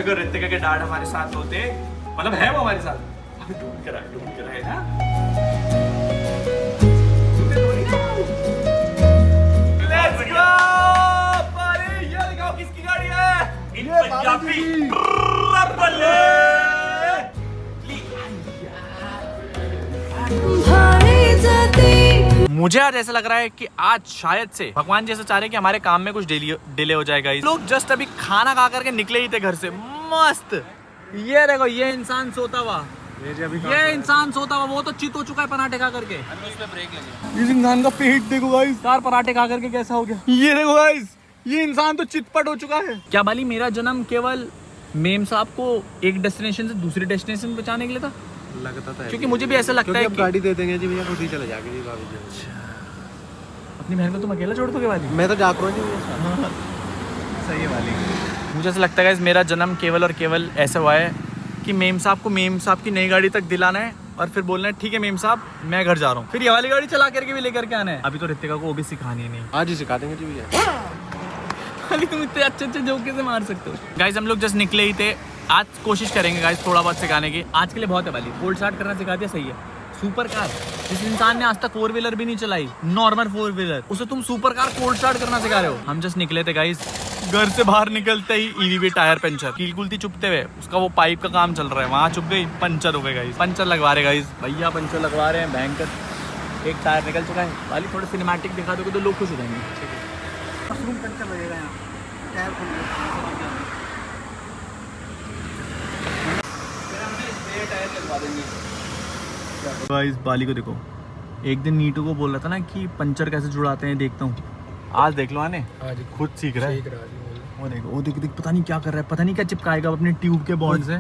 अगर रितिका के डैड हमारे साथ होते, मतलब है वो हमारे साथ, हमें ढूंढ कर है ना। Let's go! अरे ये दिखाओ किसकी गाड़ी है? पंजाबी मुझे आज ऐसा लग रहा है कि आज शायद से भगवान जैसा चाह रहे कि हमारे काम में कुछ डिले हो जाएगा। लोग जस्ट अभी खाना खा करके निकले ही थे घर से, मस्त। ये देखो ये इंसान सोता हुआ, वो तो चित हो चुका है पराठे खा करके। इस इंसान का पेट देखो गाइस, 4 पराठे खा करके कैसा हो गया। ये देखो गाइस, ये इंसान तो चितपट हो चुका है। क्या बाली मेरा जन्म केवल मेम साहब को एक डेस्टिनेशन से दूसरी डेस्टिनेशन पे पहुंचाने के लिए था? लगता था, क्योंकि मुझे भी ऐसा लगता है कि गाड़ी दे देंगे जी भैया, खुद ही चले जाएंगे जी भाभी जी। अपनी बहन को तुम अकेला छोड़ दोगे वाली? मैं तो जा रहा हूँ जी। सही है वाली। मुझे ऐसा लगता है कि मेरा जन्म केवल और केवल ऐसा हुआ है कि मेम साहब को मेम साहब की नई गाड़ी तक दिलाना है और फिर बोलना है ठीक है मेम साहब मैं घर जा रहा हूँ, फिर ये वाली गाड़ी चला करके भी लेकर के आना है। अभी तो रितिका को वो भी सिखानी नहीं, आज ही सिखा देंगे जी भैया। अभी तुम इतने अच्छे जोके से मार सकते हो। गाइस हम लोग जस्ट निकले ही थे, आज कोशिश करेंगे गाइस थोड़ा बहुत सिखाने की। आज के लिए बहुत है वाली, कोल्ड स्टार्ट करना सिखा दिया, सही है। सुपर कार, जिस इंसान ने आज तक 4 व्हीलर भी नहीं चलाई, नॉर्मल 4 व्हीलर, उसे तुम सुपर कार कोल्ड स्टार्ट करना सिखा रहे हो। हम जस्ट निकले थे गाइस, घर से बाहर निकलते ही ईवी भी टायर पंचर, कील चुपते हुए उसका वो पाइप का काम चल रहा है, वहाँ चुप गई, पंचर हो गए गाइस। पंचर लगवा रहे गाइस, भैया पंचर लगवा रहे हैं भयंकर। एक टायर निकल चुका है वाली, थोड़ा सिनेमैटिक दिखा दोगे तो लोग खुश हो जाएंगे। मशरूम पंचर लगेगा यहाँ, टायर गाइस। बाली को देखो, एक दिन नीटू को बोल रहा था ना कि पंचर कैसे जुड़ाते हैं, देखता हूँ। आज देख लो आने, खुद सीख रहा है। वो देखो देख पता नहीं क्या कर रहा है, पता नहीं क्या चिपकाएगा अपने ट्यूब के बॉन्ड से।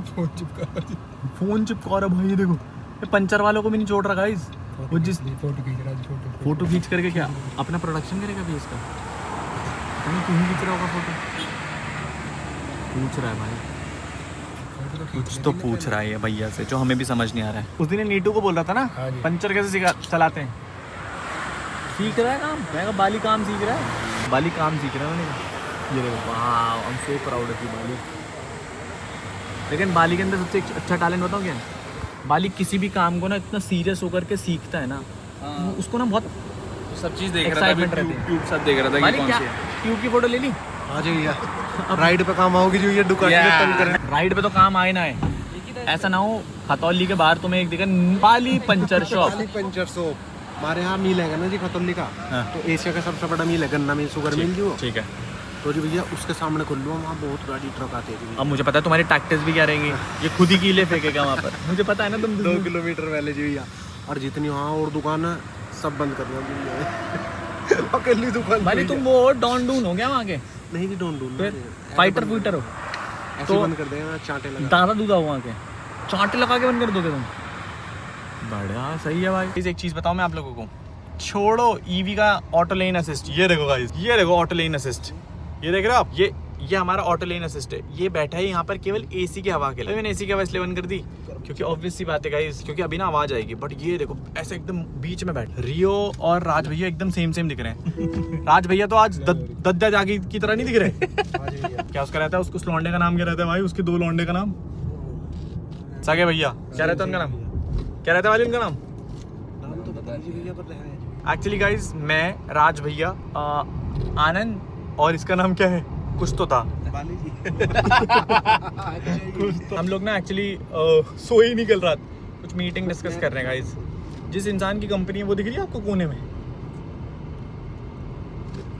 फोन चिपका रहा भाई, ये देखो ये पंचर वालों को भी नहीं छोड़ रहा गाइस। वो जिस फोटो खींच करके क्या अपना प्रोडक्शन करेगा भी इसका, क्यों खींच रहा होगा फोटो, पूछ रहा है भाई, कुछ तो पूछ रहा है ये भैया से जो हमें भी समझ नहीं आ रहा है। उस दिन नीटू को बोल रहा था ना पंचर कैसे चलाते हैं, सीख रहा है काम। मैं बाली काम सीख रहा है, बाली काम सीख रहा है। मैंने ये देखो, वाह I am so proud of you Bali. लेकिन बाली के अंदर सबसे अच्छा टैलेंट बताऊँ क्या है, बाली किसी भी काम को ना इतना सीरियस होकर के सीखता है ना, उसको ना बहुत सब चीज़ देख रहा था, ट्यूब सब देख रहा था। बाली क्या ट्यूब की फोटो ले ली? हाँ जी भैया, राइड पे काम आओगी जो ये दुकान में। राइड पे तो काम आए ना है, ऐसा ना हो खतौली के बाहर तुम्हें एक दिखा बाली पंचर शॉप। पंचर शॉप हमारे यहाँ मिल है ना जी खतौली का, तो एशिया का सबसे बड़ा मिल है, गन्ना मिल, शुगर मिल जो। ठीक है, तो जी भैया उसके सामने खोल लो, वहाँ बहुत गाड़ी ट्रक आते हैं। अब मुझे पता है तुम्हारी टैक्टिस भी क्या रहेंगी, ये खुद ही कीले फेंकेगा वहाँ पर, मुझे पता है ना। तुम 2 किलोमीटर पहले जी भैया, और जितनी वहाँ और दुकान है सब बंद कर दिया अकेली दुकान भाई। तुम वो डॉन डून हो गया वहाँ के? नहीं जी डॉन डून, फाइटर फूटर हो तो बंद कर देगा, चांटे लगा दादा दूधा हुआ के चांटे लगा के बंद कर दोगे तुम? बढ़िया, सही है भाई। एक चीज बताऊं मैं आप लोगों को, छोड़ो ईवी का ऑटो लेन असिस्ट, ये देखो गाइस, ये देखो ऑटो लेन असिस्ट, ये देख रहे हो आप, ये हमारा ऑटो लेन असिस्ट है। ये बैठा है यहाँ पर केवल एसी की हवा के लिए। मैंने एसी की हवा इसलिए बंद कर दी क्योंकि ऑब्वियस सी बात है गाइस, क्योंकि अभी ना आवाज आएगी। बट ये देखो ऐसे एकदम बीच में बैठ, रियो और राज भैया एकदम सेम दिख रहे हैं। राज भैया तो आज दद्दा जागी की तरह नहीं दिख रहे। क्या उसका रहता है, उसको उस लौंडे का नाम क्या रहता है भाई, उसके 2 लौंडे का नाम, सगे भैया क्या रहता है उनका नाम, क्या रहता है वाली उनका नाम? तो बता दीजिए भैया, पर एक्चुअली गाइस मैं, राज भैया, आनंद और इसका नाम क्या है, कुछ तो था हम लोग ना एक्चुअली सो ही निकल रात, कुछ मीटिंग डिस्कस कर रहे हैं गाइस। जिस इंसान की कंपनी है वो दिख रही है आपको कोने में,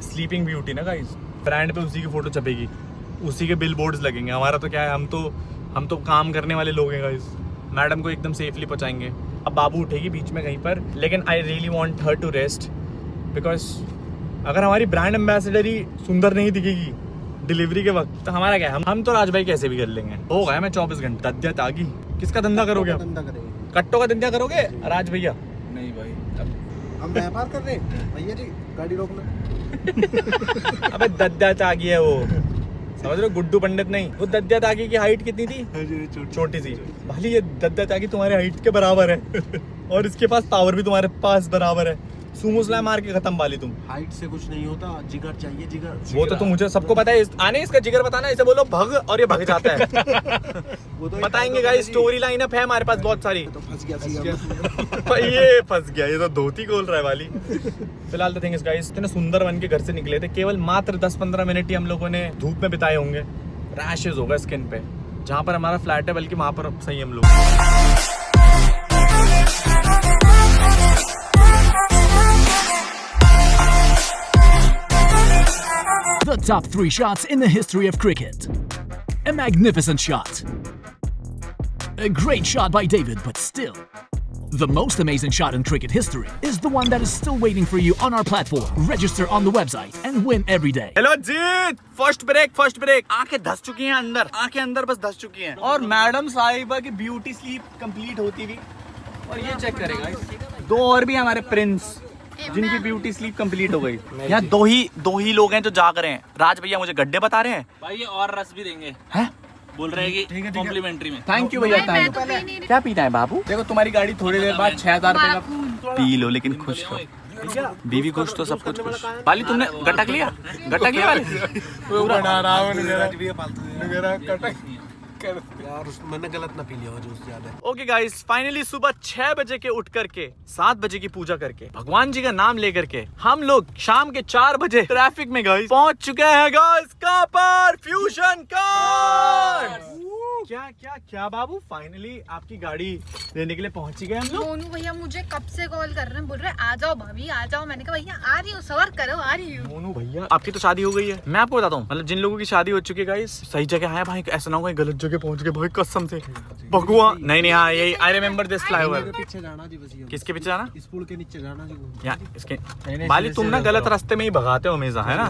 स्लीपिंग ब्यूटी ना गाइस, ब्रांड पे उसी की फोटो छपेगी, उसी के बिल बोर्ड्स लगेंगे। हमारा तो क्या है, हम तो काम करने वाले लोग हैं गाइस, मैडम को एकदम सेफली पहुंचाएंगे। अब बाबू उठेगी बीच में कहीं पर, लेकिन I really want her to rest, because अगर हमारी ब्रांड एम्बेसडर ही सुंदर नहीं दिखेगी डिलीवरी के वक्त तो हमारा क्या है, हम तो राज भाई कैसे भी कर लेंगे। हो गया मैं 24 घंटे दद्या तागी। किसका धंधा करोगे आप? कट्टों का धंधा करोगे राज भैया? नहीं भाई, हम व्यापार कर रहे हैं भैया जी, गाड़ी रोकना। अबे दद्या तागी है वो, समझ रहे हो, गुड्डू पंडित नहीं। वो दद्या तागी की हाइट कितनी थी? छोटी सी। भाई ये दद्या तागी तुम्हारे हाइट के बराबर है और इसके पास पावर भी तुम्हारे पास बराबर है। सुमो स्लैम मार के खत्म बाली तुम। हाइट से कुछ नहीं होता, जिगर चाहिए, जिगर। वो तो तुम मुझे सबको पता है, आने इसका जिगर बताना, इसे बोलो भग और ये भग जाता है। वो तो बताएंगे गाइस, स्टोरी लाइन अप है हमारे पास बहुत सारी। तो फंस गया ये फंस गया, ये तो धोती खोल रहा है वाली। फिलहाल तो थिंग्स गाइस, इतने सुंदर बन के घर से निकले थे, केवल मात्र 10-15 मिनट ही हम लोगों ने धूप में बिताए होंगे। रैशेज होगा स्किन पे, जहाँ पर हमारा फ्लैट है, बल्कि वहां पर सही हम लोग। The top 3 shots in the history of cricket. A magnificent shot. A great shot by David, but still, the most amazing shot in cricket history is the one that is still waiting for you on our platform. Register on the website and win every day. Hello Jeet, first break. आंखें धस चुकी हैं अंदर, आंखें अंदर बस धस चुकी हैं। और मैडम साहिबा की ब्यूटी स्लीप कंप्लीट होती हुई, और ये चेक करेगा, 2 और भी हमारे प्रिंस जिनकी ब्यूटी स्लीप कंप्लीट हो गई। यहाँ दो ही लोग हैं जो जाग रहे हैं। राज भैया मुझे गड्ढे बता रहे हैं भाई, ये और रस भी देंगे, हैं? बोल रहे हैं कि कॉम्प्लीमेंट्री में। थैंक यू भैया, थैंक यू। क्या पीना है बाबू? देखो तुम्हारी गाड़ी थोड़ी देर बाद 6000 रुपए का पी लो, लेकिन खुश रहो। बीवी खुश तो सब कुछ खुश। बाली तुमने गटक लिया वाली? बना रहा हूँ यार, मैंने गलत ना पी लिया हो जूस ज्यादा। ओके गाइस, फाइनली सुबह 6 बजे के उठ करके 7 बजे की पूजा करके भगवान जी का नाम लेकर के हम लोग शाम के 4 बजे ट्रैफिक में गाइस पहुंच चुके हैं। गाइस कहां पर? Fusion car. क्या बाबू, फाइनली आपकी गाड़ी लेने के लिए पहुंच ही गए हम लोग। मोनू भैया मुझे कब से कॉल कर रहे हैं, बोल रहे हैं आ जाओ भाभी आ जाओ। मैंने कहा भैया आ रही हूँ, सबर करो, आ रही हूँ। मोनू भैया आपकी तो शादी हो गई है। मैं आपको बताता हूँ, मतलब जिन लोगों की शादी हो चुकी है गाइस, सही जगह है भाई, ऐसा ना हो कहीं गलत जगह पहुंच गए भाई, कसम से भगवान। नहीं हाँ, यही आई रिमेम्बर दिस फ्लाईओवर। पीछे जाना जी, बस किसके पीछे जाना? इस पुल के नीचे जाना जी। या इसके बाली, तुम ना गलत रास्ते में ही भगाते हो हमेशा, है ना?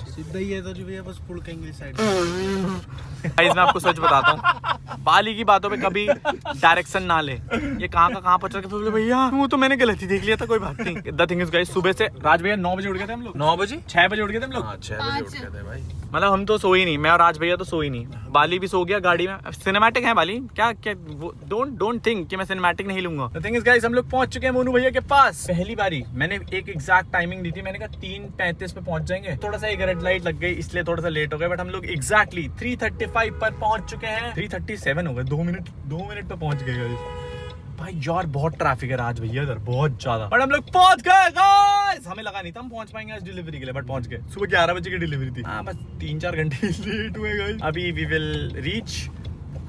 सीधा ही है तो जी भैया, बस पुल के इंग्लिश साइड। गाइस मैं आपको सच बताता हूँ, बाली की बातों पे कभी डायरेक्शन ना ले। ये कहाँ का कहाँ पहुंच के भैया, वो तो मैंने गलत ही देख लिया था, कोई बात नहीं। द थिंग इज गाइस, सुबह से राज भैया 9 बजे उठ गए थे हम लोग। 9 बजे 6 बजे उठ गए थे हम लोग। 6 बजे उठ गए थे भाई। मतलब हम तो सो ही नहीं, मैं और राज भैया तो सो ही नहीं। बाली भी सो गया गाड़ी में। सिनेमैटिक है बाली, क्या डोंट थिंक कि मैं सिनेमैटिक नहीं लूंगा। द थिंग इज गाइस, हम लोग पहुंच चुके हैं मोनू भैया के पास। पहली बारी मैंने एक एग्जैक्ट टाइमिंग दी थी, मैंने कहा 3:35 पे पहुंच जाएंगे। थोड़ा सा एक रेड लाइट लग गई, इसलिए थोड़ा सा लेट हो गए, बट हम लोग एग्जैक्टली 3:35 पर पहुंच चुके हैं। 3:37 हो गए, 2 मिनट पे पहुंच गए भाई। यार बहुत ट्रैफिक है राज भैया इधर, बहुत ज्यादा, बट हम लोग पहुंच गए गाइस। हमें लगा नहीं था हम पहुंच पाएंगे आज डिलीवरी के लिए, बट पहुंच गए। सुबह 11 बजे की डिलीवरी थी। हाँ, बस 3-4 घंटे लेट हुए गाइस। अभी वी विल रीच,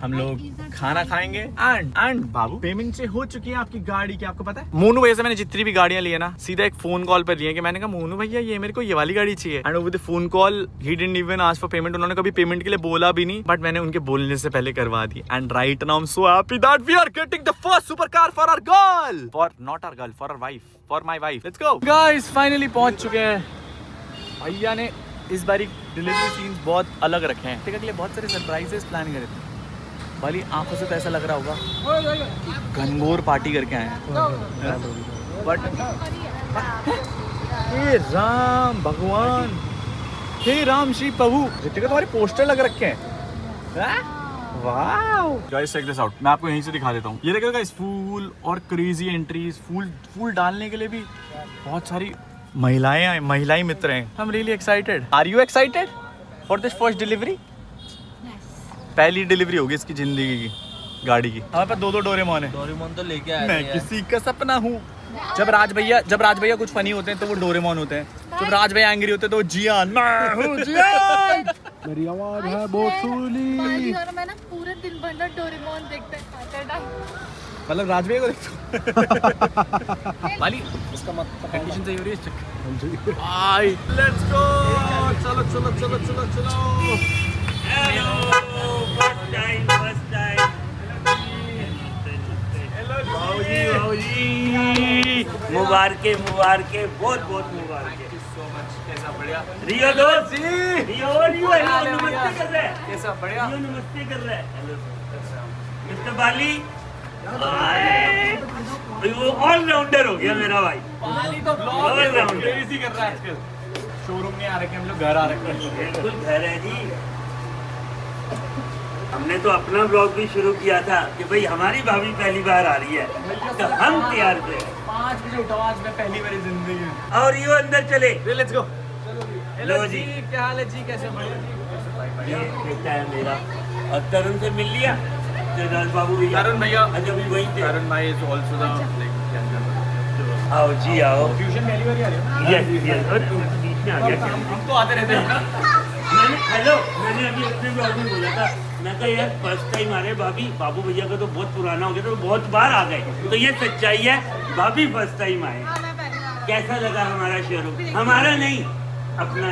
हम लोग खाना खाएंगे एंड बाबू पेमेंट से हो चुकी है आपकी गाड़ी की। आपको पता है मोनू भैया से मैंने जितनी भी गाड़ियां ली है ना, सीधा एक फोन कॉल पर लिए कि मैंने कहा मोनू भैया ये मेरे को ये वाली गाड़ी चाहिए, and over the phone call he didn't even ask for payment. उन्होंने कभी पेमेंट के लिए बोला भी नहीं, बट मैंने उनके बोलने से पहले करवा दी। And right now I am so happy that we are getting the first super car for our girl, for not our girl, for our wife, for my wife. Let's go guys, finally पहुंच चुके हैं। भैया ने इस बारी delivery scenes बहुत अलग रखे हैं, ठीक है, लिए बहुत सारे सरप्राइजेस प्लान करे थे। वाली आंखों से तो ऐसा लग रहा होगा घनघोर पार्टी करके आए हैं, बट हे राम भगवान, हे राम श्री प्रभु, जितने तुम्हारे पोस्टर लग रखे हैं। Wow guys, check this out. मैं आपको यहीं से दिखा देता हूँ। ये देखो गाइस, फूल और क्रेजी एंट्रीज, फूल डालने के लिए भी बहुत सारी महिलाएं मित्र हैं। I am really excited. Are you excited for this first delivery? पहली डिलीवरी होगी इसकी जिंदगी की, गाड़ी की। हमारे पास 2 डोरेमोन है। डोरेमोन तो लेके आए मैं किसी का सपना हूँ। जब राज भैया कुछ फनी होते हैं तो वो डोरेमोन होते हैं, जब राज भैया एंग्री होते हैं तो वो जियान। मैं हूँ जियान। मेरी आवाज है बहुत सुरीली। और मैं ना पूरे दिन भर ना डोरेमोन देखते हैं। मतलब राज भैया को देखो। वाली इसका मतलब कंडीशन सही हो रही है। Bye, let's go. चलो। मुबारके बहुत मुबारके। कैसा बढ़िया रियो दोस्त, रियो नमस्ते कर रहे हैं। कैसा बढ़िया, रियो नमस्ते कर रहे हैं। मिस्टर बाली, वो ऑलराउंडर हो गया मेरा भाई। बाली तो ऑलराउंडर इसी कर रहा है आजकल। शोरूम नहीं आ रखे हम लोग, घर आ रखे हैं। बिल्कुल घर है जी। हमने तो अपना ब्लॉग भी शुरू किया था कि भाई हमारी भाभी पहली बार आ रही है तो हम तैयार थे। 5 बजे उठा आज मैं पहली बार जिंदगी में। और यो अंदर चले। Let's go. हेलो जी, क्या हाल है जी, कैसे हो? ये बेटा है मेरा। और तरुण से मिल लिया बाबू भैया। तरुण भैया अच्छा भी वही थे। तरुण भाई इज आल्सो द आओ जी आओ। फ्यूजन पहली बार आ रही है। Yes yes. और बीच में आ गया क्या? हम तो आते रहते हैं। मैंने अभी अपने ब्लॉग में बोला था, मैं कहा यार फर्स्ट टाइम आ रहे भाभी, बाबू भैया का तो बहुत पुराना हो गया तो बहुत बार आ गए, तो ये सच्चाई है, भाभी फर्स्ट टाइम आए। कैसा लगा हमारा शोरूम? हमारा नहीं अपना,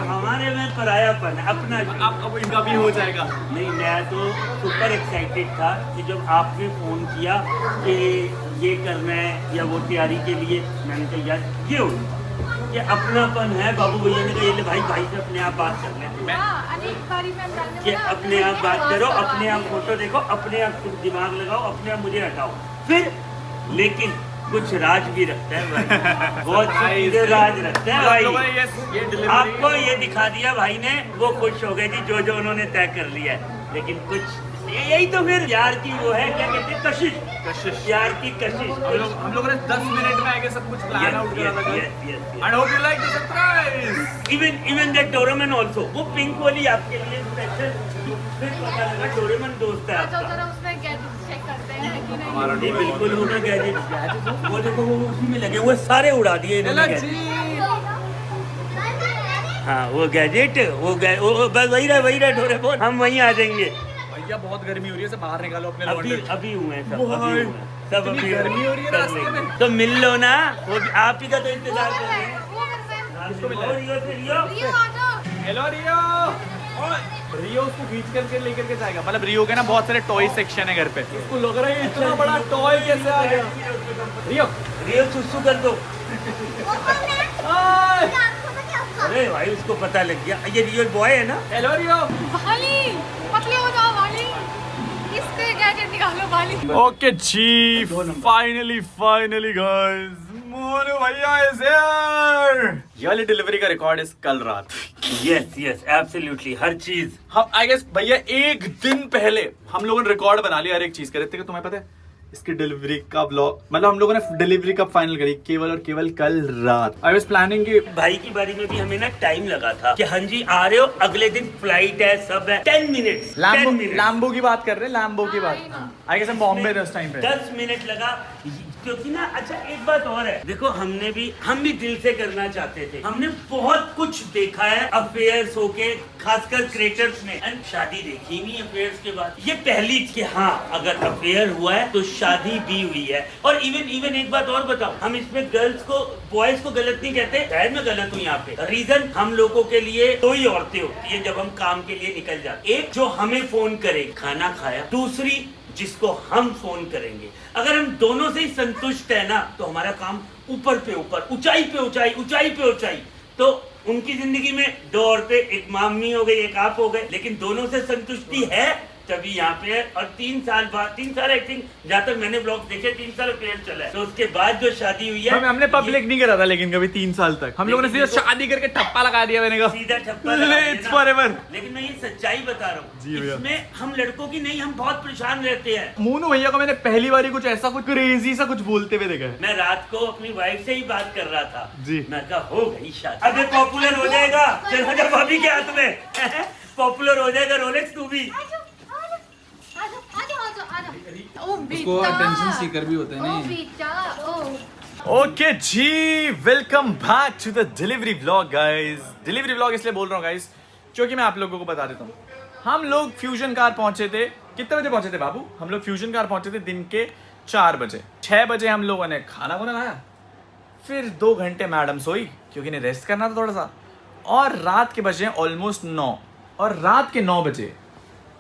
हमारे में परायापन है, अपना। अब इनका भी हो जाएगा। नहीं, मैं तो सुपर एक्साइटेड था कि जब आपने फ़ोन किया कि ये करना है या वो तैयारी के लिए, मैंने कहा यार ये हो ये अपनापन है। बाबू भैया ने कहा ये ले भाई, भाई से अपने आप बात कर ले, कि अपने आप बात करो, अपने आप फोटो देखो, अपने आप दिमाग लगाओ, अपने आप मुझे हटाओ फिर। लेकिन कुछ राज भी रखता है भाई, बहुत सीधे राज रखता है भाई। आपको ये दिखा दिया भाई ने, वो खुश हो गए जी जो उन्होंने तय कर लिया है। लेकिन कुछ यही तो फिर यार की वो है, क्या कहते हैं, कशिश, यार की कशिश। हम लोगों ने 10 मिनट में आके सब कुछ प्लान आउट करा था। And hope you like the surprise. Even that Doraemon also, वो पिंक वाली आपके लिए स्पेशल। फिर पता लगा डोरेमन दोस्त है आपका। उसमें गैजेट्स चेक करते हैं कि नहीं। हमारा नहीं, बिल्कुल होगा गैजेट। वो देखो वो उसी में लगे हुए, सारे उड़ा दिए इन्होंने गैजेट। हाँ वो गैजेट, वो बस वही रहा डोरेमोन, हम वहीं आ जाएंगे। भैया बहुत गर्मी हो रही है, सब बाहर निकालो अपने अभी हुए हैं सब अभी गर्मी हो रही है रास्ते में। तो मिल लो ना, वो आप ही का तो इंतजार कर रहे हैं। हेलो रियो। रियो उसको खींच करके लेकर के जाएगा, मतलब रियो के ना बहुत सारे टॉय सेक्शन है घर पे, उसको लग रहा है इतना बड़ा टॉय कैसे आ गया। रियो सुसु कर दो। अरे भाई उसको पता लग गया, ये रियो बॉय है ना। हेलो रियो। पतले हो जाओ वाली, इसके गैजेट निकालो वाली। ओके जी, फाइनली गाइस, मोनू भैया इज हियर। ये वाली डिलीवरी का रिकॉर्ड इस कल रात। यस एब्सोल्युटली, हर चीज हम आई गेस भैया एक दिन पहले हम लोगों ने रिकॉर्ड बना लिया हर एक चीज का। तुम्हें पता है इसकी डिलीवरी का ब्लॉग, मतलब हम लोगों ने डिलीवरी कब फाइनल करी, केवल और केवल कल रात। आई वाज प्लानिंग कि भाई की बारी में भी हमें ना टाइम लगा था कि हाँ जी आ रहे हो, अगले दिन फ्लाइट है, सब है। 10 मिनट लैम्बो की बात कर रहे हैं, लैम्बो की बात। आई गेस हम बॉम्बे थे उस टाइम पे। 10 मिनट लगा, क्योंकि ना अच्छा एक बात और है, देखो हम भी दिल से करना चाहते थे। हमने बहुत कुछ देखा है अफेयर्स होके, खासकर क्रिएटर्स ने, एंड शादी देखी नहीं अफेयर्स के बाद। ये पहली कि हाँ अगर अफेयर हुआ है तो शादी भी हुई है। और इवन एक बात और बताओ, हम इसमें गर्ल्स को, बॉयज को गलत नहीं कहते, शायद मैं गलत हूँ यहाँ पे। रीजन हम लोगों के लिए दो ही औरतें होती है जब हम काम के लिए निकल जाते। एक जो हमें फोन करे खाना खाया, दूसरी जिसको हम फोन करेंगे। अगर हम दोनों से ही संतुष्ट है ना तो हमारा काम ऊपर पे ऊपर, ऊंचाई पे ऊंचाई। तो उनकी जिंदगी में दो औरतें, एक मामी हो गई, एक आप हो गए, लेकिन दोनों से संतुष्टि है तभी यहाँ पे है। और 3 साल बाद, 3 साल आई थिंक, जहाँ तक मैंने ब्लॉग देखे 3 साल अफेयर चला है। तो उसके बाद जो शादी हुई है, हमने पब्लिक नहीं करा था लेकिन कभी 3 साल तक हम लोगों ने सीधा शादी करके ठप्पा लगा दिया। मैंने कहा सीधा ठप्पा फॉरएवर। लेकिन मैं ये सच्चाई बता रहा हूँ, इसमें हम लड़कों की नहीं, हम बहुत परेशान रहते हैं। मोनू भैया को मैंने पहली बार कुछ ऐसा कुछ क्रेजी सा कुछ बोलते हुए देखा है। मैं रात को अपनी वाइफ से ही बात कर रहा था जी। मैं कहा हो गई शादी, अबे पॉपुलर हो जाएगा, चला जा भाभी के हाथ में। पॉपुलर हो जाएगा रोलेक्स तू भी। उसको अटेंशन सीकर भी होते हैं। ओके जी, welcome back to the delivery vlog guys. Delivery vlog इसलिए बोल रहा हूँ गाइस क्योंकि मैं आप लोगों को बता देता हूँ, हम लोग फ्यूजन कार पहुंचे थे। कितने बजे पहुंचे थे बाबू? हम लोग फ्यूजन कार पहुंचे थे दिन के 4 बजे। 6 बजे हम लोगों ने खाना खाया, फिर 2 घंटे मैडम सोई क्योंकि इन्हें रेस्ट करना था थोड़ा सा, और रात के बजे ऑलमोस्ट 9। और रात के 9 बजे,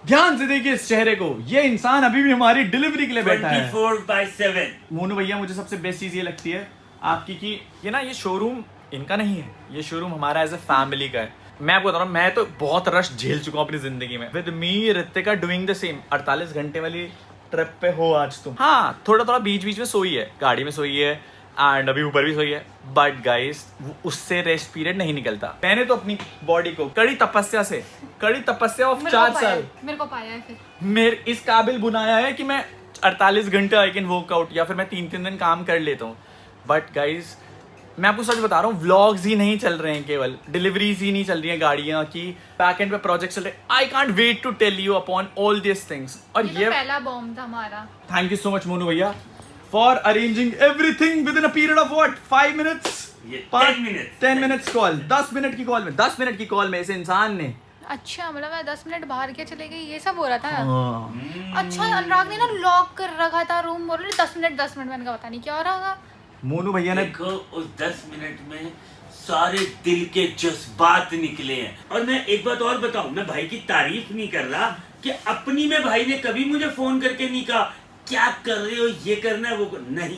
ध्यान से देखिए इस चेहरे को, ये इंसान अभी भी हमारी डिलीवरी के लिए बैठा है 24/7। मोनू भैया, मुझे सबसे बेस्ट चीज ये लगती है आपकी कि ये ना, ये शोरूम इनका नहीं है, ये शोरूम हमारा एज ए फैमिली का है। मैं आपको बता रहा हूँ, मैं तो बहुत रश झेल चुका हूँ अपनी जिंदगी में। With me Ritika doing the same. 48 घंटे वाली ट्रिप पे हो आज तुम। हाँ, थोड़ा बीच बीच में सोई है, गाड़ी में सोई है, एंड अभी ऊपर भी सोई है, बट गाइस उससे रेस्ट पीरियड नहीं निकलता। मैंने तो अपनी बॉडी को कड़ी तपस्या ऑफ 4 साल मेरे को पाया है फिर मेरे इस काबिल बुनाया है कि मैं 48 घंटे आई कैन वर्कआउट, या फिर मैं 3-3 दिन काम कर लेता हूँ। बट गाइज मैं आपको सच बता रहा हूँ, व्लॉग्स ही नहीं चल रहे हैं, केवल डिलीवरीज ही नहीं चल रही हैं गाड़ियाँ की, बैक एंड पे प्रोजेक्ट चल रहे हैं। I can't wait to tell you upon all this things. और ये पहला बॉम्ब था हमारा। Thank you so much Monu भैया for arranging everything within a period of what 5 minutes 10 minutes call, 10 minute की कॉल में 10 मिनट की कॉल में इस इंसान ने। अच्छा मतलब मैं 10 मिनट बाहर के चले गई, ये सब हो रहा था। अच्छा अनुराग ने ना लॉक कर रखा था रूम, बोल रहे 10 मिनट मैंने कहा पता नहीं क्या हो रहा होगा। मोनू भैया ने देखो उस 10 मिनट में सारे दिल के जज्बात निकले हैं। और मैं एक बात और बताऊं, मैं भाई की तारीफ नहीं कर रहा कि अपनी में भाई ने कभी मुझे फोन करके नहीं कहा क्या कर रहे हो, ये करना है वो नहीं,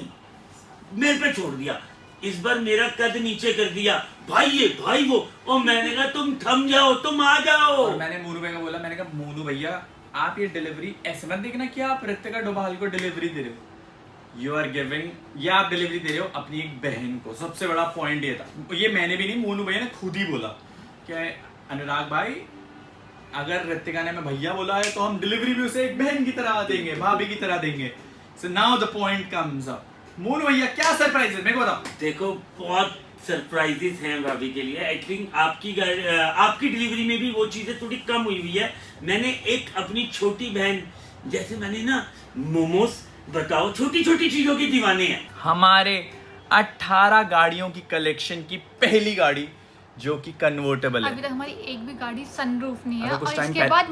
मेरे पे छोड़ दिया। इस बार मेरा कद नीचे कर दिया, भाई ये भाई वो, और मैंने कहा तुम थम जाओ, तुम आ जाओ। और मैंने मोनू भैया को बोला, मैंने कहा मोनू भैया आप ये डिलीवरी ऐसे मत देखना कि आप रितिका डोभाल को डिलीवरी दे रहे हो, यू आर गिविंग, या आप डिलीवरी दे रहे हो अपनी एक बहन को। सबसे बड़ा पॉइंट ये था, ये मैंने भी नहीं, मोनू भैया ने खुद ही बोला क्या अनुराग भाई अगर रितिका ने मैं भैया बोला है तो हम डिलीवरी भी उसे एक बहन की तरह देंगे, भाभी की तरह देंगे। So now the point comes up. Monu भैया क्या सरप्राइज है मेरे को बताओ। देखो बहुत सरप्राइजेस हैं भाभी के लिए। आई थिंक आपकी डिलीवरी में भी वो चीजें थोड़ी कम हुई है। मैंने एक अपनी छोटी बहन, जैसे मैंने ना मोमोज, बताओ छोटी छोटी चीजों के दीवाने हैं। हमारे 18 गाड़ियों की कलेक्शन की पहली गाड़ी जो कि कन्वर्टेबल है। अभी तक हमारी एक भी गाड़ी सनरूफ नहीं है, अगर कुछ और टाइम इसके बाद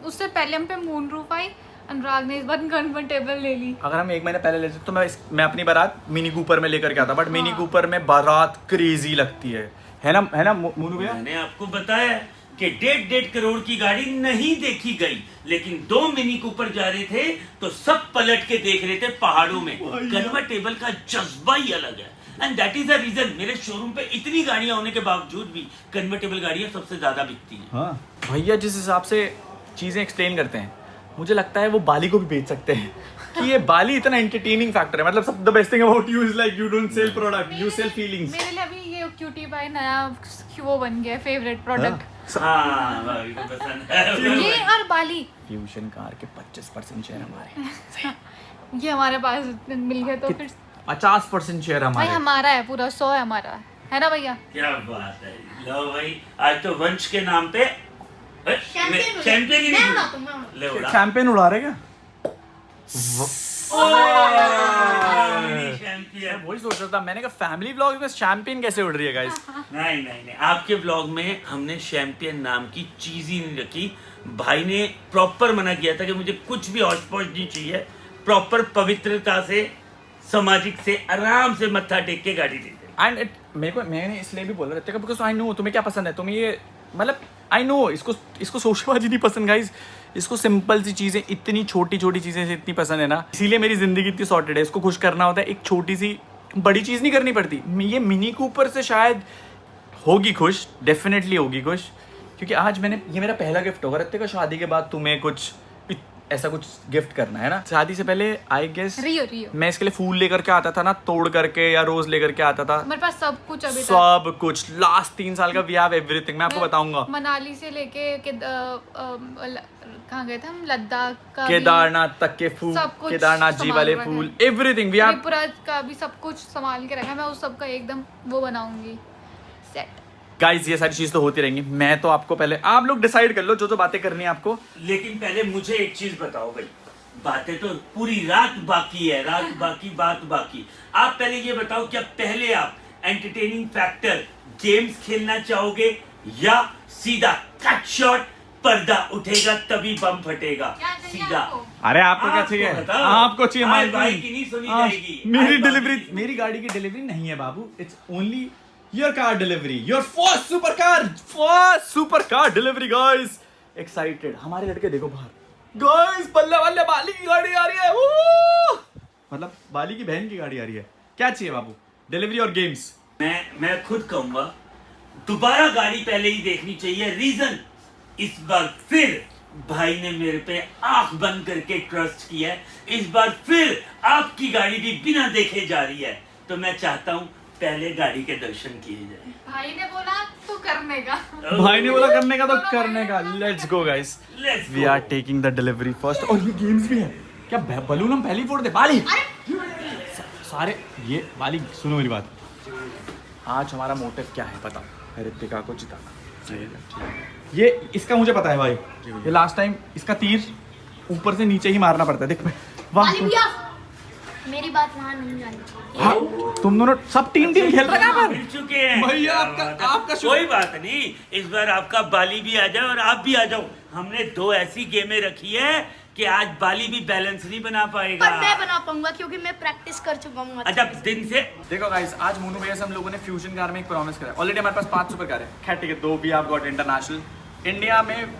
उससे पहले हम पे मूनरूफ आई, अनुराग ने इस बार कन्वर्टेबल ले ली। अगर हम 1 महीने पहले लेते तो मैं अपनी बारात मिनी कूपर में लेकर के आता, बट मिनी कूपर में बारात क्रेजी लगती है ना मोनू भैया। मैंने आपको बताया कि 1.5 करोड़ की गाड़ी नहीं देखी गई, लेकिन 2 मिनी कूपर जा रहे थे तो सब पलट के देख रहे थे पहाड़ों में। कन्वर्टेबल का जज्बा ही अलग है, and that is the reason मेरे शोरूम पे इतनी गाड़ियां होने के बावजूद भी कन्वर्टेबल गाड़ियां सबसे ज्यादा बिकती हैं। हाँ भैया जिस हिसाब से चीजें एक्सप्लेन करते हैं, मुझे लगता है वो बाली को भी बेच सकते हैं कि ये बाली इतना एंटरटेनिंग फैक्टर है। मतलब सब the best thing about you is like you don't sell product, you sell feelings. मेरे लिए अभी ये क्यूटी पाई नया वो बन गया फेवरेट प्रोडक्ट। हाँ भाभी को पसंद है ये और बाली फ्यूजन कार के 25% शेयर हमारे ये हमारे पास मिल गया तो फिर 50% शेयर भाई हमारे। हमारा है पूरा, 100 है हमारा, है ना भैया। क्या बात है। लो भाई आज तो वंश के नाम पे चैंपियन ही नहीं ले उड़ा। शैंपेन उड़ा रहे क्या? चैंपियन। वही सोच रहा था, मैंने कहा फैमिली व्लॉग में शैंपेन कैसे उड़ रही है गाइस। नहीं आपके ब्लॉग में हमने चैंपियन नाम की चीज ही नहीं रखी। भाई ने प्रॉपर मना किया था कि मुझे कुछ भी हौच पौच नहीं चाहिए, प्रॉपर पवित्रता से सामाजिक से आराम से मत्था टेक के गाड़ी देते। एंड मैंने इसलिए भी बोला रहता है बिकॉज आई नो तुम्हें क्या पसंद है, तुम्हें ये मतलब आई नो इसको शोशेबाजी नहीं पसंद गाइस, इसको सिंपल सी चीजें, इतनी छोटी छोटी चीजें से इतनी पसंद है ना, इसीलिए मेरी जिंदगी इतनी सॉर्टेड है। इसको खुश करना होता है, एक छोटी सी बड़ी चीज नहीं करनी पड़ती। ये मिनी कूपर से शायद होगी खुश, डेफिनेटली होगी खुश, क्योंकि आज ये मेरा पहला गिफ्ट होगा रितिका, शादी के बाद तुम्हें कुछ ऐसा कुछ गिफ्ट करना है ना। शादी से पहले आई गेस रियो मैं इसके लिए फूल लेकर के आता था ना, तोड़ करके या रोज लेकर के आता था। मेरे पास सब कुछ अभी सब कुछ लास्ट 3 साल का वी हैव एवरीथिंग। मैं आपको बताऊंगा मनाली से लेके कहाँ गए थे हम, लद्दाख का, केदारनाथ तक के फूल, केदारनाथ जी वाले फूल, एवरीथिंग वी हैव, त्रिपुरा का भी सब कुछ संभाल के रखा। मैं उस सब का एकदम वो बनाऊंगी सेट। गाइस ये सारी चीज तो होती रहेंगी। मैं तो आपको पहले, आप लोग डिसाइड कर लो जो बातें करनी है आपको। लेकिन पहले मुझे एक चीज बताओ भाई, बातें तो पूरी रात बाकी है, रात बाकी बात बाकी। आप पहले ये बताओ क्या पहले आप एंटरटेनिंग फैक्टर गेम्स खेलना चाहोगे या सीधा कट शॉट पर्दा उठेगा तभी बम फटेगा सीधा? अरे आपको क्या चाहिए? आपको चाहिए भाई भाई की नहीं सुनी जाएगी। मेरी डिलीवरी, मेरी गाड़ी की डिलीवरी नहीं है बाबू, it's only your car delivery, your first super car delivery guys. Excited हमारे लड़के देखो बाहर, गाइस बल्ले बल्ले बाली की गाड़ी आ रही है, मतलब बाली की बहन की गाड़ी आ रही है। क्या चाहिए बाबू, डिलीवरी और गेम्स? मैं खुद कहूंगा दोबारा गाड़ी पहले ही देखनी चाहिए। रीजन, इस बार फिर भाई ने मेरे पे आंख बंद करके ट्रस्ट किया है। इस बार फिर आपकी गाड़ी भी बिना देखे जा रही है। तो मैं चाहता हूँ पहले गाड़ी के दर्शन किए जाए। भाई ने बोला तो करने का। भाई ने बोला करने का तो करने का। Let's go guys, Let's we go. Are taking the delivery first. और ये गेम्स भी है क्या? बलून हम पहले ही फोड़ दे बाली। सारे ये बाली सुनो मेरी बात, आज हमारा मोटिव क्या है बताओ? ऋतिका को जिताना। ये इसका मुझे पता है भाई, ये लास्ट टाइम इसका तीर ऊपर से नीचे ही मारना पड़ता है। देख वाह, वाली भैया मेरी बात वहाँ नहीं जानी चाहिए। हाँ, तुम दोनों सब टीम खेल रहे हैं मिल चुके हैं भैया। आपका कोई बात नहीं, इस बार आपका बाली भी आ जाए और आप भी आ जाओ। हमने 2 ऐसी गेमें रखी है कि आज बाली भी बैलेंस नहीं बना पाएगा। पर मैं बना पाऊंगा क्योंकि मैं प्रैक्टिस कर चुका हूँ। अच्छा दिन से देखो गाइस, आज मोनू भैया से हम लोगों ने फ्यूजन कार में एक प्रॉमिस करा है। ऑलरेडी हमारे पास 5 सुपर कार है। खैर ठीक है, 2 भी आप गॉट इंटरनेशनल। इंडिया में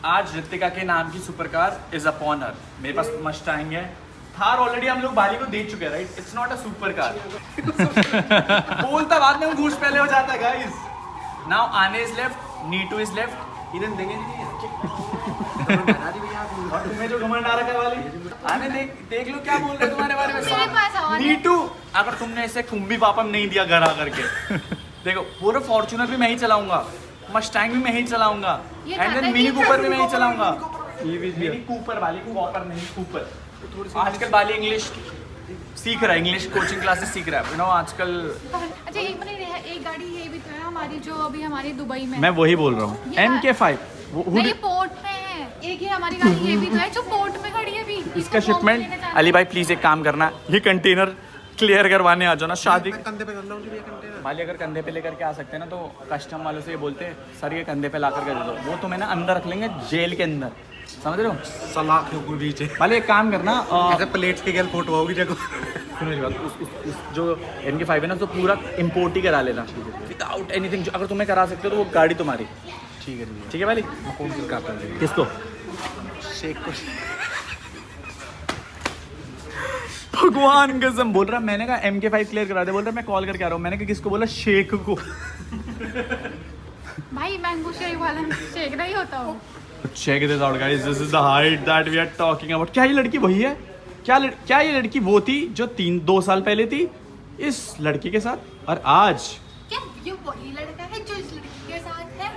आज ऋतिका के नाम की super car is upon her. मेरे पास मस्टैंग है, थार ऑलरेडी हम लोग बाली को दे चुके हैं, right? It's not a super car. बोलता बाद में हम घूस पहले हो जाता है गाइस। नाउ आने is left, Neetu is left. इधर देंगे और तुम्हें जो घमंड आ रखा है वाली, आने देख लो क्या बोल रहे हैं तुम्हारे बारे मेरे पास में। आने। नीटू, अगर तुमने ऐसे कुंभी पापम नहीं दिया घर आ करके, देखो पूरा फॉर्च्यूनर भी मैं ही चलाऊंगा, मस्टैंग भी मैं ही चलाऊंगा, ये एंड ज्यादा देन मिनी ही कूपर भी मैं ही चलाऊंगा। मिनी कूपर वाली, कॉपर नहीं कूपर। आजकल बाली इंग्लिश सीख रहा है, इंग्लिश कोचिंग क्लासेस सीख रहा है, यू नो आजकल। अच्छा एक मिनट, एक गाड़ी ये भी तो है हमारी जो अभी हमारी दुबई में। मैं वही बोल रहा हूँ, ये MK5 नहीं, ये पोर्ट में है। एक ही हमारी गाड़ी ये भी तो है जो पोर्ट में खड़ी है अभी। इसका शिपमेंट। अली भाई प्लीज एक काम करना, ये कंटेनर क्लियर करवाने आ जाओ ना शादी। कंधे पे कर लो जी, ये कंटेनर। भाई अगर कंधे पे लेकर के आ सकते हैं ना, तो कस्टम वालों से ये बोलते हैं सर ये कंधे पे ला करके दे दो, वो तुम्हें ना अंदर रख लेंगे जेल के अंदर, समझ रहे हो? सलाख है कोई बीच है। भाई एक काम करना, ऐसे प्लेट्स के गैल फोटो होगी जगह। सुनो मेरी बात, उस जो MK5 है ना, तो पूरा इम्पोर्ट ही करा लेना विदाउट एनीथिंग। अगर तुम्हें करा सकते हो तो वो गाड़ी तुम्हारी। ठीक है भाई। कौन सी कार कर किसको? शेख को। भगवान कसम बोल रहा, मैंने कहा MK5 क्लियर करा दे, बोल रहा मैं कॉल करके आ रहा हूँ। मैंने कहा किसको बोला? शेख को। भाई मैंगो शेक वाला शेक नहीं होता वो। Check this out guys, this is the height that we are talking about। क्या ये लड़की वही है? क्या ये लड़की वो थी जो 2 साल पहले थी इस लड़की के साथ, और आज क्या ये वही लड़का है जो इस लड़की के साथ है?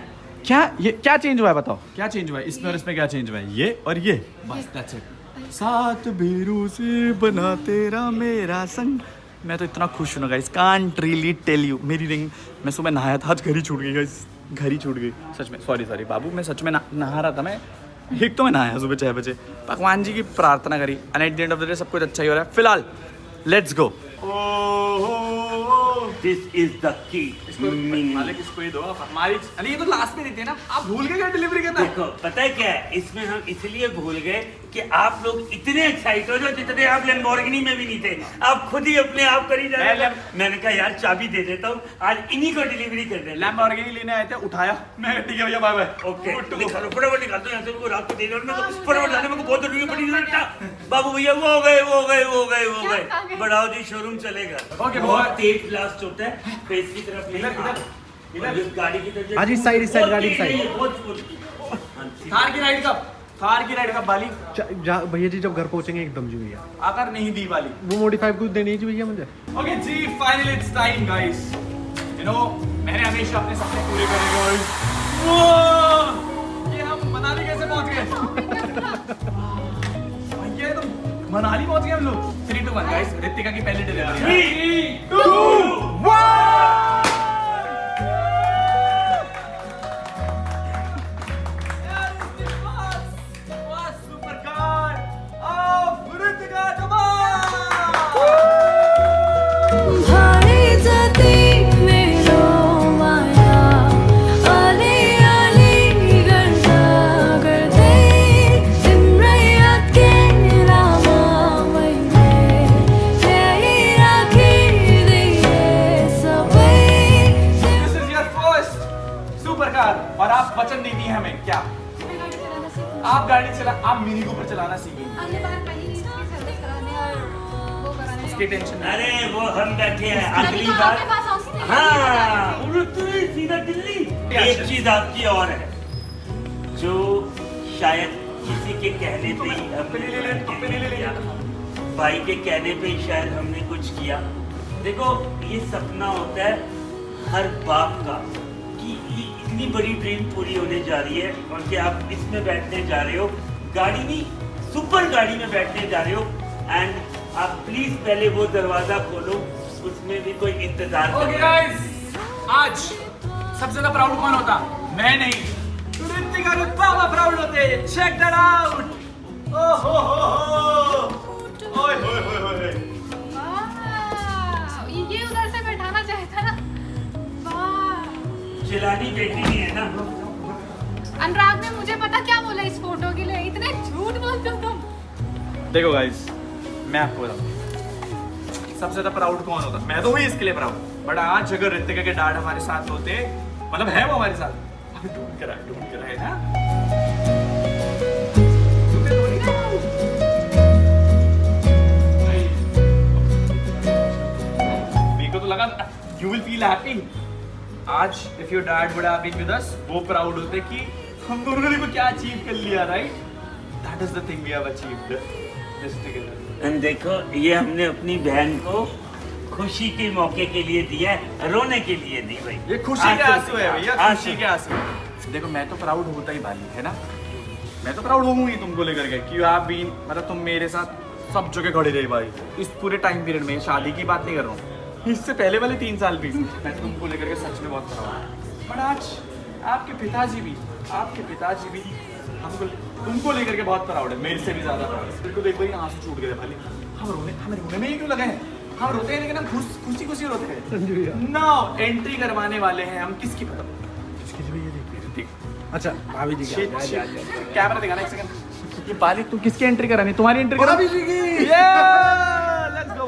क्या चेंज हुआ है बताओ? क्या चेंज हुआ है इसमें और इसमें? क्या चेंज हुआ है? ये और ये, बस that's it। सात बेरू से बना तेरा मेरा संग। मैं तो इतना खुश हूँ ना guys, can't really tell you. मेरी रिंग, मैं सुबह नहाया था, आज घर ही छूट गई गाइस, घर ही छूट गई सच में। सॉरी बाबू, मैं सच में नहा रहा था। मैं एक तो मैं नहाया सुबह 6 बजे, भगवान जी की प्रार्थना करी, and at the end of the day सब कुछ अच्छा ही हो रहा है फिलहाल। Let's go. This is the key. मालिक इसको ही दो हमारी। अरे ये तो लास्ट में देते हैं ना, आप भूल गए क्या डिलीवरी करना? देखो पता है क्या है, इसमें हम इसलिए भूल गए कि आप लोग इतने एक्साइट हो जो जितने आप लैम्बोर्गिनी में भी नहीं थे। आप खुद ही अपने आप करी जा रहे थे। मैंने कहा यार चाबी दे देता हूँ, आज इन्हीं को डिलीवरी कर देना। लैम्बोर्गिनी लेने आए थे, उठाया मैं, ठीक है भैया बाय बाय। ओके निकालो, फटाफट निकाल दो यहाँ से, उनको रात को दे दो, फटाफट जाने में बहुत जरूरी पड़ी। बाबू भैया वो हो गए। बढ़ाओ जी, शोरूम चलेगा। ओके, बहुत तेज ब्लास्ट होता है, फेस की तरफ नहीं, इधर गाड़ी की तरफ। हाँ जी, इस साइड गाड़ी की साइड। थार की राइड का बाली। भैया जी जब घर पहुंचेंगे एकदम जी भैया, अगर नहीं दी वाली वो मॉडिफाई कुछ देनी है जी भैया मुझे। ओके जी, finally it's time guys. You know मैंने हमेशा अपने सपने पूरे करे गाइस। ये हम मनाली कैसे पहुंच गए? ये तो मनाली पहुंच गए हम लोग। 3 2 1 गाइस, ऋतिका की पहली डिलीवरी। 3 2 1। और आप वचन देती हैं हमें क्या? आप गाड़ी चला, आप मिनी कूपर चलाना सीखेंगे। अगली बार मैं ही इसकी सर्विस कराने और वो कराने। इसकी टेंशन नहीं। अरे वो हम बैठे हैं, अगली तो बार। आपके पास आऊंगी। हाँ सीधा दिल्ली। एक चीज आपकी और है जो शायद किसी के कहने पे ही हमने किया, भाई के कहने पे ही शायद हमने कुछ किया। देखो ये सपना होता है हर बाप का कि ये इतनी बड़ी ड्रीम पूरी होने जा रही है और कि आप इसमें बैठने जा रहे हो, गाड़ी नहीं सुपर गाड़ी में बैठने जा रहे हो। एंड आप प्लीज पहले वो दरवाजा खोलो, उसमें भी कोई इंतजार कर ओके रहा है। गाइस, आज सबसे ज्यादा प्राउड कौन होता? मैं नहीं, ऋतिक और बाबा प्राउड होते। Check that out. ओहो ओए होए होए होए। वाह, ये उधर से बैठाना चाहता ना। वाह, चिलानी बेटी नहीं है ना। अनुराग ने मुझे पता क्या बोला इस फोटो के लिए, इतने झूठ बोलते हो तुम। देखो गाइस, मैं आपको बताऊं सबसे ज्यादा प्राउड कौन होता? मैं तो हुई इसके लिए प्राउड, बट आज अगर ऋतिका के डैड हमारे साथ होते, मतलब है वो हमारे साथ, अभी ढूंढ कर है ना। मेरे को तो लगा यू विल फील हैप्पी आज if your dad would have been with us. वो प्राउड होते कि हम दोनों ने को क्या अचीव कर लिया, right? That is the thing we have achieved this together. And देखो ये हमने अपनी बहन को खुशी के मौके के लिए दिया है, रोने के लिए दी भाई। ये खुशी के आंसू है भैया, खुशी के आंसू। देखो मैं तो प्राउड होता ही भाली, है ना? मैं तो प्राउड होऊंगी तुमको लेकर के कि यू हैव बीन, मतलब तुम मेरे साथ सब जगह खड़े रहे भाई इस पूरे टाइम पीरियड में। शादी की बात नहीं कर रहा हूँ, इससे पहले वाले 3 साल भी मैं तुमको लेकर के सच में बहुत प्राउड हूँ। बट आज आपके पिताजी भी हमको तुमको लेकर के बहुत प्राउड है, मेरे से भी ज्यादा प्राउड है। बिल्कुल देखो ये आंसू छूट गए भाई। हमें रोने में ही क्यों लगे हैं? हम रोते हैं लेकिन हम खुशी रोते हैं। नाउ एंट्री करवाने वाले हैं हम। किसकी पता? किसकी जो ये देखिए। अच्छा भाभी जी की कैमरा दिखाना एक सेकंड। ये बालिक तू किसकी एंट्री करानी? तुम्हारी एंट्री करा। भाभी जी की। Let's go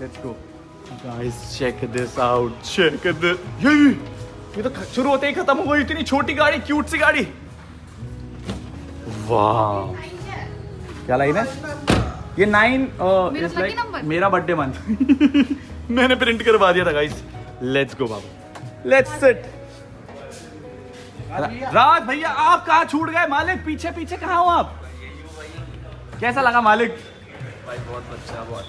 let's go guys, check this out, check this. ये तो शुरू होते ही खत्म हो गई। इतनी छोटी गाड़ी, क्यूट सी गाड़ी। वाह, क्या लाइन है ये? 9 इज लाइक मेरा बर्थडे मंथ। मैंने प्रिंट करवा दिया था गाइस। लेट्स गो बाबू, लेट्स सिट। राज भैया आप कहाँ छूट गए? मालिक पीछे पीछे कहाँ हो आप? कैसा लगा मालिक? भाई बहुत अच्छा, बहुत।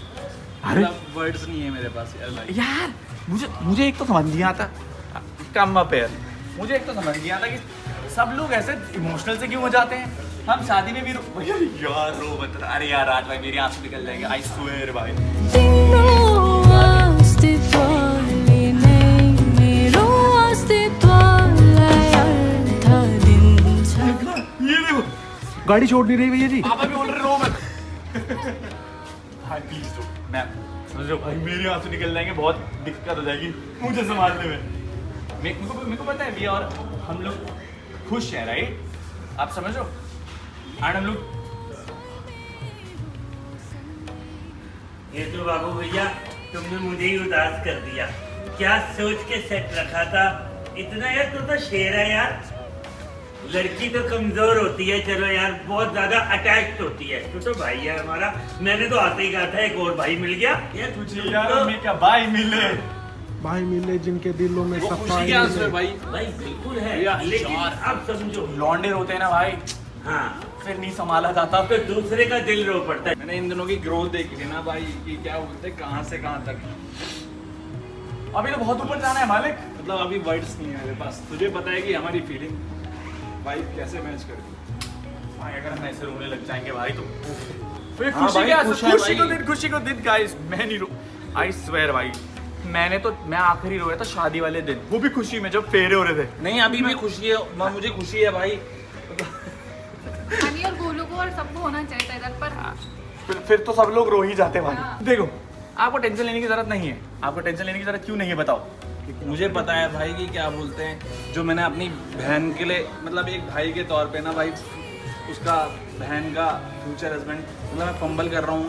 अरे वर्ड्स नहीं है मेरे पास यार भाई। यार मुझे एक तो समझ नहीं आता, कम अप यार, मुझे एक तो समझ नहीं आता कि सब लोग ऐसे इमोशनल से क्यों हो जाते हैं। हम शादी में भी यार रो मत। अरे यार राज भाई मेरे आंसू निकल जाएंगे, आई स्वेयर भाई। ये देखो गाड़ी छोड़ नहीं रही भैया जी। पापा भी बोल रहे रो मत। भाई प्लीज दो, मैं समझो भाई मेरे आंसू निकल जाएंगे, बहुत दिक्कत हो जाएगी मुझे संभालने में। मेरे को पता है भैया, और हम लोग खुश हैं, राइट? आप समझो। एंड हम लोग ये तो बाबू भैया तुमने मुझे ही उदास कर दिया। क्या सोच के सेट रखा था इतना? यार तू तो शेर है यार। लड़की तो कमजोर होती है, चलो यार बहुत ज्यादा अटैक्ड होती है। तू तो भाई है हमारा। मैंने तो आते ही कहा था एक और भाई मिल गया। यार तुझे यार हमें क्या भाई मिले? भाई मिले जिनके दिलों में वो खुशी सफाई के आंसू है भाई। भाई बिल्कुल है, यार, लेकिन यार। अब समझो लौंडे रोते हैं ना भाई, हाँ फिर नहीं संभाला जाता। तो दूसरे का दिल रो पड़ता है। मैंने इन दिनों की ग्रोथ देखी थी ना भाई, कि क्या बोलते हैं कहाँ से कहाँ तक। अभी तो बहुत ऊपर जाना है मालिक। मतलब अभी वर्ड्स नहीं है मेरे पास। तुझे पता है कि हमारी फीलिंग वाइफ कैसे मैच करती भाई अगर हम ऐसे रोने लग जाएंगे भाई तो फिर हाँ खुशी भाई, के आंसू, खुश है भाई। खुशी को दिन गाइस, मैं नहीं रो, आई स्वेयर भाई। मैं आखिरी रोया था शादी वाले दिन, वो भी खुशी में जब फेरे हो रहे थे। नहीं अभी भी खुशी है, मुझे खुशी है भाई। हनी और गोलू को और सबको होना चाहिए इधर पर। फिर तो सब लोग रो ही जाते भाई। हाँ। देखो आपको टेंशन लेने की जरूरत नहीं है। आपको टेंशन लेने की जरूरत क्यों नहीं है बताओ? मुझे पता है भाई कि क्या बोलते हैं, जो मैंने अपनी बहन के लिए, मतलब एक भाई के तौर पे ना भाई, उसका बहन का फ्यूचर हस्बैंड, मतलब मैं फंबल कर रहा हूँ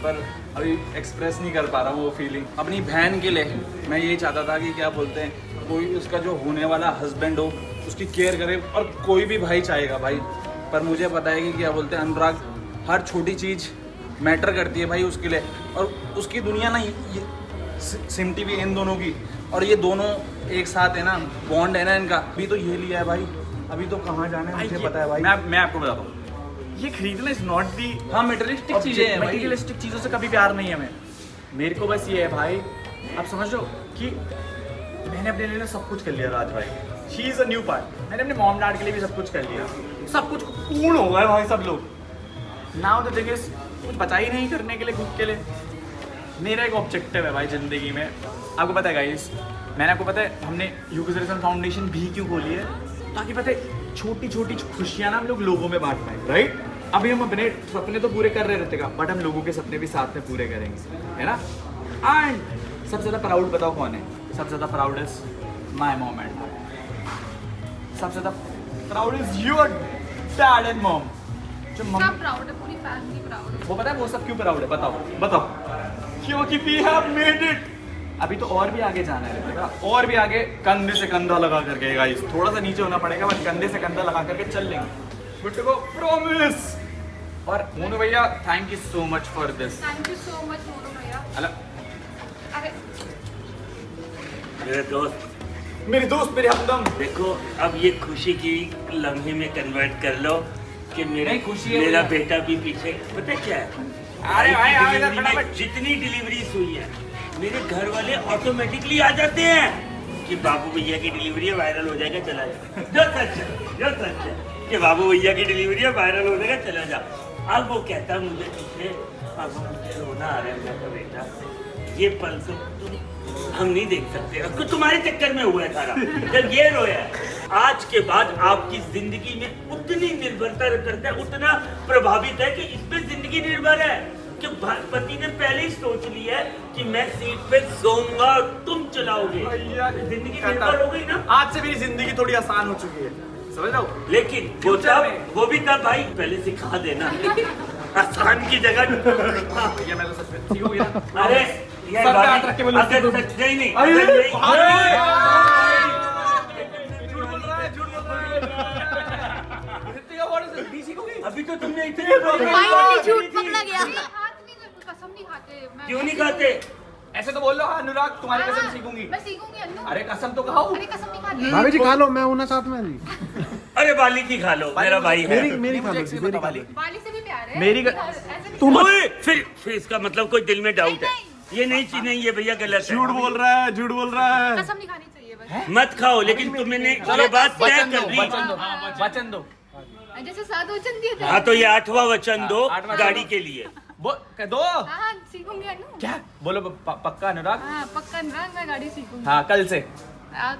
पर अभी एक्सप्रेस नहीं कर पा रहा हूँ वो फीलिंग अपनी बहन के लिए। मैं यही चाहता था कि क्या बोलते हैं, कोई उसका जो होने वाला हस्बैंड हो उसकी केयर करे, और कोई भी भाई चाहेगा भाई। पर मुझे पता है कि क्या बोलते हैं, अनुराग हर छोटी चीज़ मैटर करती है भाई उसके लिए, और उसकी दुनिया ना ये सिमटी भी इन दोनों की, और ये दोनों एक साथ है ना, बॉन्ड है ना इनका। अभी तो ये लिया है भाई, अभी तो कहाँ जाना है मुझे पता है भाई। मैं आपको बताता हूँ, ये खरीदना इज नॉट दी। हाँ मटेरियलिस्टिक चीज़ें हैं भाई। मटेरियलिस्टिक चीज़ों से कभी प्यार नहीं है हमें। मेरे को बस ये है भाई, आप समझ लो कि मैंने अपने लिए ना सब कुछ कर लिया राज भाई। She is a new part. मैंने अपने मॉम डैड के लिए भी सब कुछ कर लिया, सब कुछ पूर्ण हो गया भाई सब लोग। नाउ द थिंग इज कुछ बचा ही नहीं करने के लिए खुद के लिए। मेरा एक ऑब्जेक्टिव है भाई ज़िंदगी में, आपको पता है गाइस, मैंने आपको पता है हमने यूकेशन फाउंडेशन भी क्यों खोली है, ताकि पता है छोटी छोटी खुशियाँ ना हम लोग लोगों में बांट पाए, राइट। अभी हम अपने सपने तो पूरे कर रहे रहते का, बट हम लोगों के सपने भी साथ में पूरे करेंगे, है ना। एंड सबसे ज़्यादा प्राउड बताओ कौन है? सबसे ज़्यादा proud is my mom and dad. सबसे ज़्यादा proud is your dad and mom. जो सब प्राउड है, पूरी फैमिली प्राउड है। वो पता है वो सब क्यों प्राउड है? बताओ। क्योंकि वी हैव मेड इट। अभी तो और भी आगे जाना है बेटा, और भी आगे कंधे से कंधा लगा करके गाइस, थोड़ा सा नीचे होना पड़ेगा बट कंधे से कंधा लगा करके चल लेंगे, बट को प्रॉमिस। और मोनू भैया thank you so much for this. Thank you so much Monu भैया। अरे मेरे दोस्त, मेरे दोस्त, मेरे हमदम। देखो अब ये खुशी की लम्हे में कन्वर्ट कर लो कि नहीं, खुशी है मेरा भैया। बेटा भी पीछे, पता है क्या है, अरे भाई, की आगे डिलीवरी फटाफट। में जितनी डिलीवरीज हुई है मेरे घर वाले ऑटोमेटिकली आ जाते हैं कि बाबू भैया की डिलीवरी है, वायरल हो जाएगा, चला जा। जो सच है कि बाबू भैया की डिलीवरी है, वायरल हो जाएगा, चला जा। अब वो कहता मुझे पीछे, अब मुझे रोना आ रहा है, मैं कहा बेटा ये पल तो हम नहीं देख सकते, अब तो तुम्हारे चक्कर में हुआ है सारा। जब ये रोया है, आज के बाद आपकी जिंदगी में उतनी निर्भरता करता है, उतना प्रभावित है कि इस पे जिंदगी निर्भर है कि पति ने पहले ही सोच लिया है कि मैं सीट पे सोऊंगा और तुम चलाओगे। जिंदगी निर्भर हो गई ना। आज से मेरी जिंदगी थोड़ी आसान हो चुकी है, समझ रहे हो। लेकिन वो भी तब भाई पहले सिखा देना आसान की जगह। भैया मैं तो सच में ठीक हो गया। अरे ये सर पे हाथ रख के बोलो, अगर सच नहीं अभी तो तुमने इतने फाइनली झूठ पकड़ा गया। हाथ नहीं, कसम नहीं खाते। मैं क्यों नहीं खाते? ऐसे तो बोल लो। हाँ अनुराग, तुम्हारी हाँ, कसम सीखूंगी। मैं सीखूंगी अन्नू। अरे कसम तो खाओ। अरे कसम नहीं खाते। भाभी जी खा लो, मैं हूं ना साथ में जी। अरे बाली की खा लो, मेरा भाई है। मेरी खा लो, मुझे मेरी खा वाली। लो। बाली से भी प्यार है। मेरी ऐसे भी- तुम ओए, फिर इसका मतलब कोई दिल में डाउट है। ये नहीं चीज नहीं, ये भैया गलत है। झूठ बोल रहा है, झूठ बोल रहा है। कसम नहीं खानी चाहिए बस। मत खाओ, लेकिन तुमने ये बात तय वचन दो, कर दी। वचन दो, वचन दो। जैसे सात वचन दिए थे। हाँ तो ये 8वां वचन दो आठवां गाड़ी के लिए। दो हाँ सीखूंगी अन्नू। क्या बोलो? पक्का अनुराग? हाँ पक्का अनुराग, मैं गाड़ी सीखूंगी। हाँ कल से।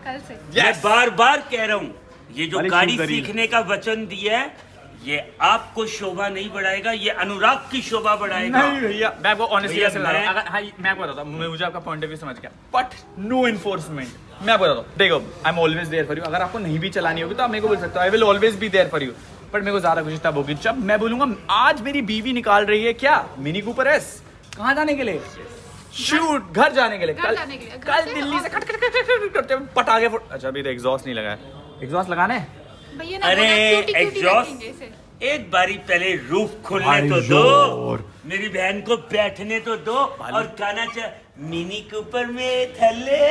कल से। मैं बार बार कह रहा हूँ, ये जो वाली गाड़ी शुगरी। सीखने का वचन दिया है, ये आपको शोभा नहीं बढ़ाएगा, ये अनुराग की शोभा बढ़ाएगा। नहीं भैया, मैं आपको ऑनेस्टली भैया, ऐसे बता रहा हूँ। मैं- अगर हाँ मैं आपको बताता हूँ, मुझे आपका पॉइंट ऑफ व्यू समझ गया, बट नो इन्फोर्समेंट। मैं आपको बताता हूँ, देखो I am always there for you. अगर आपको नहीं भी चलानी होगी तो आप मेरे को बोल सकते हो, I will always be there for you. But मेरे को ज्यादा खुशी तब होगी जब मैं बोलूंगा आज मेरी बीवी निकाल रही है क्या, मिनी कूपर एस। कहाँ जाने के लिए? शूट, घर जाने के लिए। घर जाने के लिए। घर कल से दिल्ली से खट खट खट खट करते हुए पटाखे फुट। अच्छा अभी तो एग्जॉस्ट नहीं लगा है, एग्जॉस्ट लगाना है। भैया ना अरे बोला, क्यूटी क्यूटी एग्जॉस्ट, रखेंगे इसे। एक बारी पहले रूफ खोलने भाई तो जोर। दो, मेरी बहन को बैठने तो दो, और गाना मिनी कूपर में थल्ले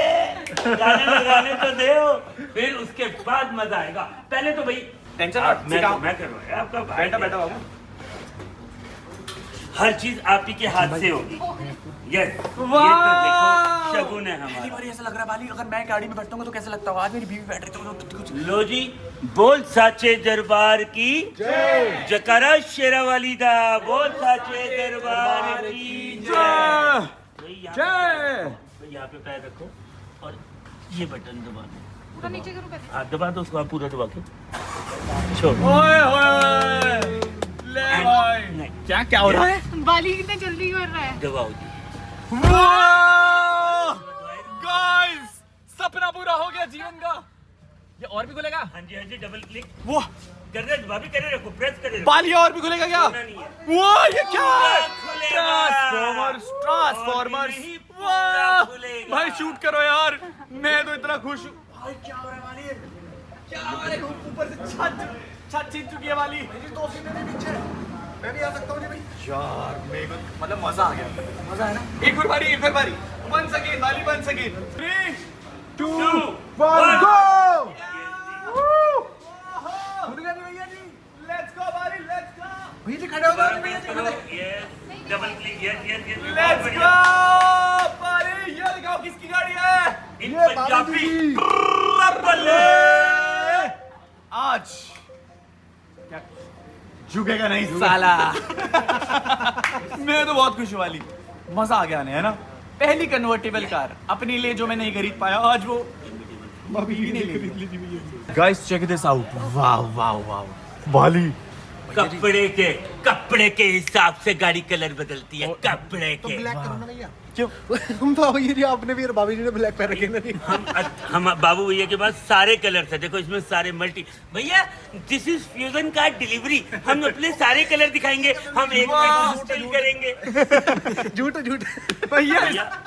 गाने लगाने तो दो, फिर उसके बाद मजा आएगा। पहले तो भाई टेंशन आप- मत, सिखाओ। मैं करूँगा आपका भाई बैठा है। बैठा बाबू। हर चीज आप ही के हाथ से होगी। यस, ये तो वाह! देखो शगुन है पहली हमारा। बार ऐसा लग रहा है बाली, अगर मैं गाड़ी में बैठता हूँ तो कैसा लगता होगा? आज मेरी बीवी बैठ रही तो कुछ। लो जी, बोल साचे दरबार की जयकारा शेरा वाली दा, बोल साचे दरबार की जय। भाई यहाँ जय। पे- यहाँ पे पैर रखो और ये बटन दबा दो। पूरा नीचे करूँ पहले? हाँ दबा दो उसको, आप पूरा दबा के छोड़। ओए होए, ले भाई। नहीं, क्या क्या हो रहा है? बाली कितने जल्दी कर रहा है। दबाओ जी। गाइस, सपना पूरा हो गया जीवन का। ये और भी खुलेगा? हाँ जी, हाँ जी, डबल क्लिक वो कर रहे, भाभी करे रखो, प्रेस करे रखो। बाली और भी खुलेगा क्या? खोलना नहीं है। वो ये क्या है? खुलेगा। Transformers, transformers. और नहीं, पूरा वाह! खुलेगा। भाई शूट करो यार, मैं तो इतना खुश हूँ। भाई क्या हो रहा है वाली? क्या हो रहा है? ऊपर से छत छीन चुकी है वाली। दो सीने के पीछे मैं भी आ सकता हूँ भाई। यार मेरे को मतलब मजा आ गया, मजा है ना। एक बारी, एक बारी, वंस अगेन वाली, वंस अगेन। 3 2 1 गो। भैया जी, लेट्स गो वाली, लेट्स गो। भैया जी खड़े हो गए भैया जी। Yes. नहीं double click, yes yes. Let's go Bali, ये दिखाओ किसकी गाड़ी है। इन पंजाबी बल्ले। आज क्या झुकेगा नहीं साला। मैं तो बहुत खुश हूँ वाली, मजा आ गया है ना। पहली कन्वर्टेबल कार अपने लिए जो मैं नहीं खरीद पाया, आज वो भी नहीं खरीद ली। गाइस चेक दिस आउट, वाह वाह वाह बाली। कपड़े के हिसाब से गाड़ी कलर बदलती है, कपड़े के। ब्लैक करो ना भैया। क्यों? बाबू जी आपने भी और भाभी जी ने ब्लैक पहन रखे ना। हम बाबू भैया के पास सारे कलर है, देखो इसमें सारे मल्टी। भैया this is fusion car delivery, हम अपने सारे कलर दिखाएंगे, हम एक डिस्टिल करेंगे। झूठ झूठ भैया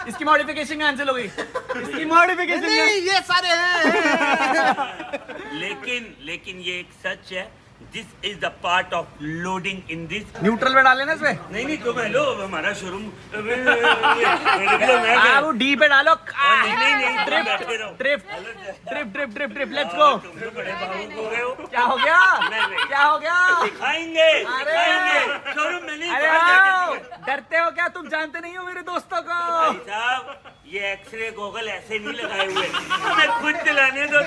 इसकी मॉडिफिकेशन कैंसिल हो गई, इसकी मॉडिफिकेशन। नहीं ये सारे हैं। लेकिन ये एक सच है, this is the part of loading in this. Neutral में डाले ना इसमें। नहीं तुम हेलो, हमारा शोरूम। वो डी पे डालो। नहीं ड्रिफ्ट लेट्स गो। तुम तो बड़े भावुक हो गए हो। क्या हो गया? नहीं। क्या हो गया? दिखाएंगे शोरूम में नहीं। अरे आओ, डरते हो क्या? तुम जानते नहीं हो मेरे दोस्तों को। भाई साहब ये एक्सरे गॉगल ऐसे नहीं लगाए हुए, मैं खुद चलाने दो।